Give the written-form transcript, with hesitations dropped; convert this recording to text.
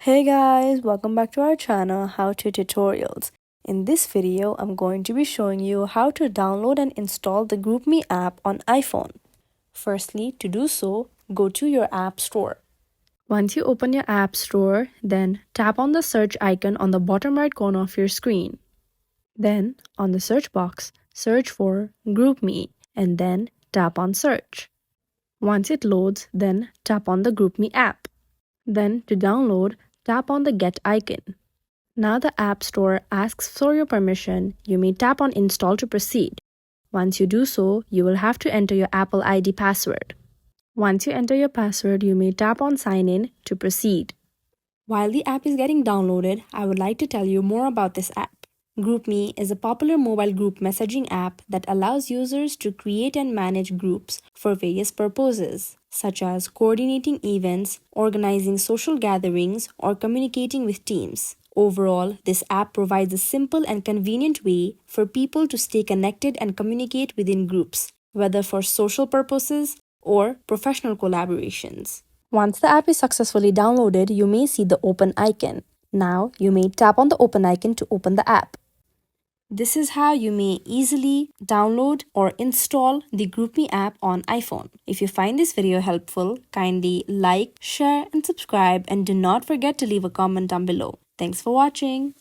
Hey guys, welcome back to our channel How To Tutorials. In this video, I'm going to be showing you how to download and install the GroupMe app on iPhone. Firstly, to do so, go to your app store. Once you open your app store, then tap on the search icon on the bottom right corner of your screen. Then, on the search box, search for GroupMe and then tap on search. Once it loads, then tap on the GroupMe app. Then, to download, tap on the Get icon. Now the App Store asks for your permission. You may tap on Install to proceed. Once you do so, you will have to enter your Apple ID password. Once you enter your password, you may tap on Sign In to proceed. While the app is getting downloaded, I would like to tell you more about this app. GroupMe is a popular mobile group messaging app that allows users to create and manage groups for various purposes, such as coordinating events, organizing social gatherings, or communicating with teams. Overall, this app provides a simple and convenient way for people to stay connected and communicate within groups, whether for social purposes or professional collaborations. Once the app is successfully downloaded, you may see the Open icon. Now, you may tap on the Open icon to open the app. This is how you may easily download or install the GroupMe app on iPhone. If you find this video helpful, kindly like, share, and subscribe, and do not forget to leave a comment down below. Thanks for watching.